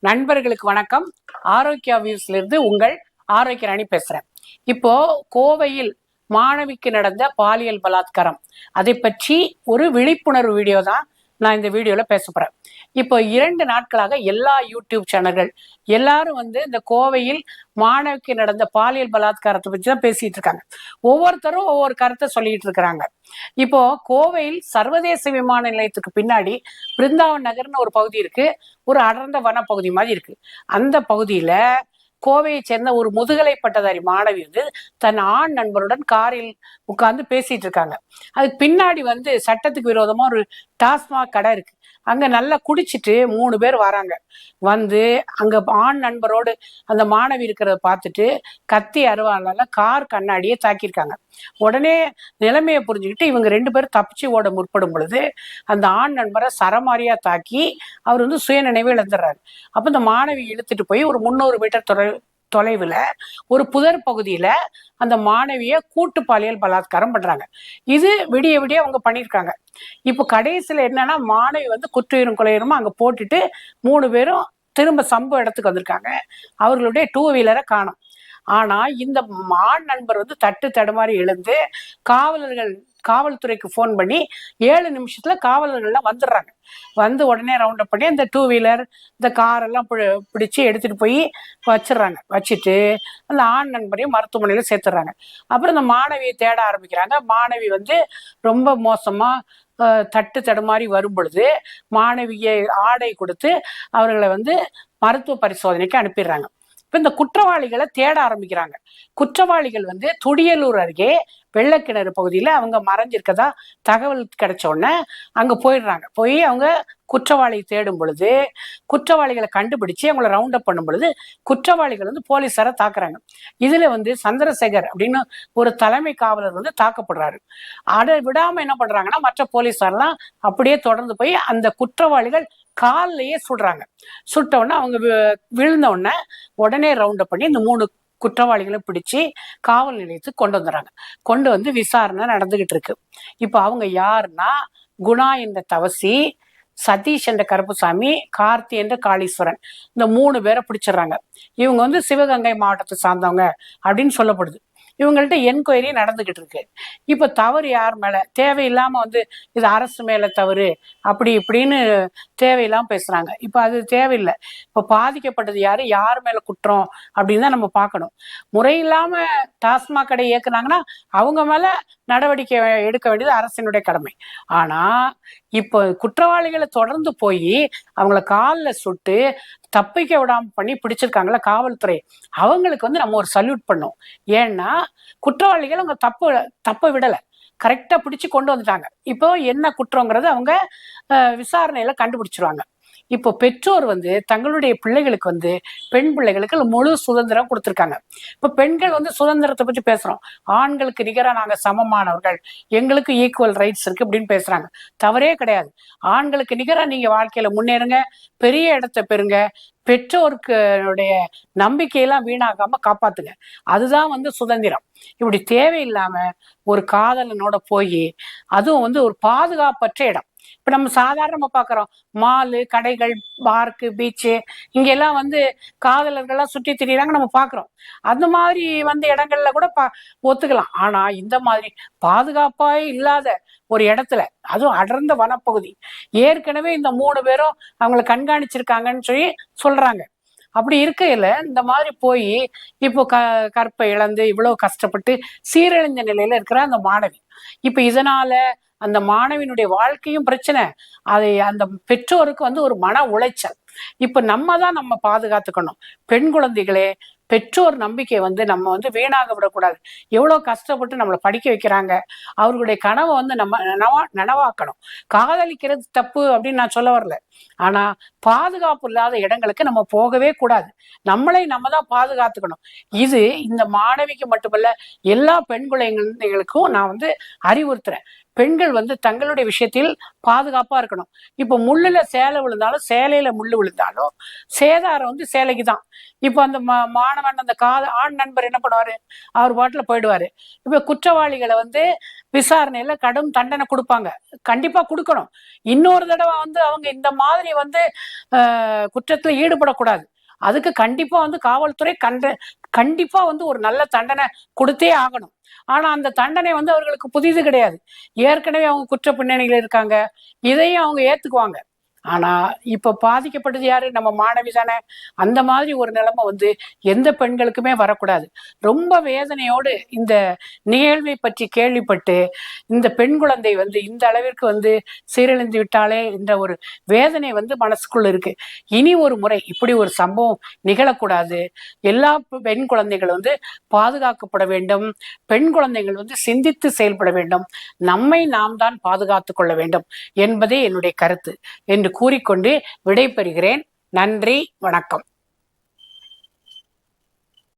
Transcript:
நண்பர்களுக்கு வணக்கம். ஆரோக்கியா வியூஸ்ல இருந்து உங்கள் ஆரோக்கிய ராணி பேசுறேன். இப்போ கோவையில் மாணவிக்கு நடந்த பாலியல் பலாத்காரம் அதை பற்றி ஒரு விழிப்புணர்வு வீடியோ தான் நான் இந்த வீடியோல பேச போறேன். இப்போ 2 நாட்களாக எல்லா யூடியூப் சேனல்கள் எல்லாரும் இந்த கோவையில் மாணவிக்கு நடந்த பாலியல் பலாத்காரத்தை பற்றி தான் பேசிட்டு இருக்காங்க. ஒவ்வொருத்தரும் ஒவ்வொரு கருத்தை சொல்லிட்டு இருக்கிறாங்க. இப்போ கோவையில் சர்வதேச விமான நிலையத்துக்கு பின்னாடி பிருந்தாவன் நகர்னு ஒரு பகுதி இருக்கு. ஒரு அடர்ந்த வன பகுதி மாதிரி இருக்கு. அந்த பகுதியில கோவையை சேர்ந்த ஒரு முதுகலை பட்டதாரி மாணவி தன் ஆண் நண்பருடன் காரில் உட்கார்ந்து பேசிட்டு இருக்காங்க. அதுக்கு பின்னாடி சட்டத்துக்கு விரோதமா ஒரு டாஸ்மாக் கடை இருக்கு. அங்க நல்லா குடிச்சிட்டு 3 பேர் வராங்க. அங்க ஆண் நண்பரோடு அந்த மாணவி இருக்கிறத பார்த்துட்டு கத்தி அருவாளால கார் கண்ணாடியே தாக்கியிருக்காங்க. உடனே நிலைமையை புரிஞ்சுக்கிட்டு இவங்க 2 பேரும் தப்பிச்சு ஓட முற்படும் பொழுது அந்த ஆண் நண்பரை சரமாரியா தாக்கி அவர் சுயநினைவு இழந்துடுறாரு. அப்ப இந்த மாணவி இழுத்துட்டு போய் ஒரு 300 மீட்டர் தொலைவுல ஒரு புதர் பகுதியில அந்த மாணவிய கூட்டு பாலியல் பலாத்காரம் பண்றாங்க. இது விடிய விடிய அவங்க பண்ணியிருக்காங்க. இப்போ கடைசியில என்னன்னா மாணவி குற்றுயிரும் கொலையுமா அங்க போட்டுட்டு 3 பேரும் திரும்ப சம்பவ இடத்துக்கு வந்திருக்காங்க. அவர்களுடைய 2 வீலரை காணும். ஆனா இந்த ஆண் நண்பர் தட்டு தடுமாறி எழுந்து காவல்துறைக்கு போன் பண்ணி 7 நிமிஷத்துல காவலர்கள்லாம் வந்துடுறாங்க. உடனே ரவுண்ட் அப் பண்ணி அந்த 2 வீலர் இந்த கார் எல்லாம் பிடிச்சு எடுத்துட்டு போய் வச்சிடுறாங்க. வச்சுட்டு அந்த ஆண் நண்பரையும் மருத்துவமனையில சேர்த்துடுறாங்க. அப்புறம் இந்த மாணவியை தேட ஆரம்பிக்கிறாங்க. மாணவி ரொம்ப மோசமா தட்டு தடுமாறி வரும் பொழுது மாணவியை ஆடை கொடுத்து அவர்களை மருத்துவ பரிசோதனைக்கு அனுப்பிடுறாங்க. இப்ப இந்த குற்றவாளிகளை தேட ஆரம்பிக்கிறாங்க. குற்றவாளிகள் துடியலூர் அருகே வெள்ளக்கிணறு பகுதியில அவங்க மறைஞ்சிருக்கதா தகவல் கிடைச்ச உடனே அங்க போயிடுறாங்க. போய் அவங்க குற்றவாளி தேடும் பொழுது குற்றவாளிகளை கண்டுபிடிச்சு அவங்கள ரவுண்ட் அப் பண்ணும் பொழுது குற்றவாளிகள் போலீஸாரை தாக்குறாங்க. இதுல சந்திரசேகர் அப்படின்னு ஒரு தலைமை காவலர் தாக்கப்படுறாரு. அதை விடாம என்ன பண்றாங்கன்னா மற்ற போலீஸார்லாம் அப்படியே தொடர்ந்து போய் அந்த குற்றவாளிகள் காலிலேயே சுடுறாங்க. சுட்ட உடனே அவங்க விழுந்த உடனே ரவுண்ட் அப் பண்ணி இந்த 3 குற்றவாளிகளை பிடிச்சு காவல் நிலையத்துக்கு கொண்டு வந்துடுறாங்க. கொண்டு விசாரணை நடந்துகிட்டு இருக்கு. இப்ப அவங்க யாருன்னா குணா என்ற தவசி, சதீஷ் என்ற கருப்புசாமி, கார்த்தி என்ற காளீஸ்வரன், இந்த 3 பேரை பிடிச்சிடுறாங்க. இவங்க சிவகங்கை மாவட்டத்தை சார்ந்தவங்க அப்படின்னு சொல்லப்படுது. இவங்கள்ட்ட என்கொயரி நடந்துகிட்டு இருக்கு. இப்ப தவறு யார் மேல தேவையில்லாம இது அரசு மேல தவறு அப்படி இப்படின்னு தேவையில்லாம பேசுறாங்க. இப்ப அது தேவையில்லை. இப்ப பாதிக்கப்பட்டது யார் மேல குற்றம் அப்படின்னு தான் நம்ம பார்க்கணும். முறையில்லாம டாஸ்மாக் கடை இயக்குனாங்கன்னா அவங்க மேல நடவடிக்கை எடுக்க வேண்டியது அரசினுடைய கடமை. ஆனா இப்போ குற்றவாளிகளை தொடர்ந்து போய் அவங்கள காலில் சுட்டு தப்பிக்க விடாம பண்ணி பிடிச்சிருக்காங்களா காவல்துறை, அவங்களுக்கு நம்ம ஒரு சல்யூட் பண்ணோம். ஏன்னா குற்றவாளிகள் அவங்க தப்ப விடல, கரெக்டா பிடிச்சு கொண்டு வந்துட்டாங்க. இப்போ என்ன குற்றங்கிறது அவங்க விசாரணையில கண்டுபிடிச்சிருவாங்க. இப்போ பெற்றோர் தங்களுடைய பிள்ளைகளுக்கு பெண் பிள்ளைகளுக்கு முழு சுதந்திரம் கொடுத்துருக்காங்க. இப்ப பெண்கள் சுதந்திரத்தை பற்றி பேசுறோம். ஆண்களுக்கு நிகரா நாங்க சமமானவர்கள், எங்களுக்கு ஈக்குவல் ரைட்ஸ் இருக்கு அப்படின்னு பேசுறாங்க. தவறே கிடையாது. ஆண்களுக்கு நிகரா நீங்க வாழ்க்கையில முன்னேறுங்க, பெரிய இடத்தை பெறுங்க, பெற்றோருக்குடைய நம்பிக்கையெல்லாம் வீணாகாம காப்பாத்துங்க. அதுதான் சுதந்திரம். இப்படி தேவையில்லாம ஒரு காதலனோட போய் அதுவும் ஒரு பாதுகாப்பற்ற இடம். இப்ப நம்ம சாதாரணமா பாக்குறோம், மாலு, கடைகள், பார்க்கு, பீச்சு, இங்க எல்லாம் காதலர்கள்லாம் சுற்றி திரியிறாங்க நம்ம பாக்குறோம். அந்த மாதிரி இடங்கள்ல கூட ஒத்துக்கலாம். ஆனா இந்த மாதிரி பாதுகாப்பாய் இல்லாத ஒரு இடத்துல, அதுவும் அடர்ந்த வனப்பகுதி, ஏற்கனவே இந்த 3 பேரும் அவங்களை கண்காணிச்சிருக்காங்கன்னு சொல்றாங்க. அப்படி இருக்கையில இந்த மாதிரி போய் இப்போ கற்பை இழந்து இவ்வளவு கஷ்டப்பட்டு சீரழிஞ்ச நிலையில இருக்கிற அந்த மாணவி, இப்ப இதனால அந்த மாணவியினுடைய வாழ்க்கையும் பிரச்சனை, அதை அந்த பெற்றோருக்கு ஒரு மன உளைச்சல். இப்ப நம்ம பாதுகாத்துக்கணும். பெண் குழந்தைகளே, பெற்றோர் நம்பிக்கை நம்ம வீணாக விடக்கூடாது. எவ்வளவு கஷ்டப்பட்டு நம்மளை படிக்க வைக்கிறாங்க. அவர்களுடைய கனவை நம்ம நனவாக்கணும். காதலிக்கிறது தப்பு அப்படின்னு நான் சொல்ல வரல. ஆனா பாதுகாப்பு இல்லாத இடங்களுக்கு நம்ம போகவே கூடாது. நம்மளை நம்ம தான் பாதுகாத்துக்கணும். இது இந்த மாணவிக்கு மட்டுமல்ல, எல்லா பெண் குழந்தைகளுக்கும் நான் அறிவுறுத்துறேன். பெண்கள் வந்து தங்களுடைய விஷயத்தில் பாதுகாப்பா இருக்கணும். இப்ப முள்ளுல சேலை விழுந்தாலும் சேலையில முள்ளு விழுந்தாலும் சேதாரம் வந்து சேலைக்கு தான். இப்ப அந்த மாணவன் அந்த ஆண் நண்பர் என்ன பண்ணுவாரு, அவர் பாட்டுல போயிடுவாரு. இப்ப குற்றவாளிகளை வந்து விசாரணையில கடும் தண்டனை கொடுப்பாங்க, கண்டிப்பா கொடுக்கணும். இன்னொரு தடவை வந்து அவங்க இந்த மாதிரி வந்து குற்றத்துல ஈடுபடக்கூடாது. அதுக்கு கண்டிப்பா வந்து காவல்துறை கண்டிப்பா வந்து ஒரு நல்ல தண்டனை கொடுத்தே ஆகணும். ஆனா அந்த தண்டனை வந்து அவர்களுக்கு புதிது கிடையாது. ஏற்கனவே அவங்க குற்ற பின்னணிகள் இருக்காங்க, இதையும் அவங்க ஏத்துக்குவாங்க. ஆனா இப்ப பாதிக்கப்பட்டது யாரு, நம்ம மாணவி தானே. அந்த மாதிரி ஒரு நிலைமை வந்து எந்த பெண்களுக்குமே வரக்கூடாது. ரொம்ப வேதனையோடு இந்த நிகழ்வை பற்றி கேள்விப்பட்டு இந்த பெண் குழந்தை வந்து இந்த அளவிற்கு வந்து சீரழிந்து விட்டாலே என்ற ஒரு வேதனை வந்து மனசுக்குள்ள இருக்கு. இனி ஒரு முறை இப்படி ஒரு சம்பவம் நிகழக்கூடாது. எல்லா பெண் குழந்தைகள் வந்து பாதுகாக்கப்பட வேண்டும். பெண் குழந்தைகள் வந்து சிந்தித்து செயல்பட வேண்டும். நம்மை நாம் தான் பாதுகாத்துக் கொள்ள வேண்டும் என்பதே என்னுடைய கருத்து என்று கூறிக்கொண்டு விடைபெறுகிறேன். நன்றி, வணக்கம்.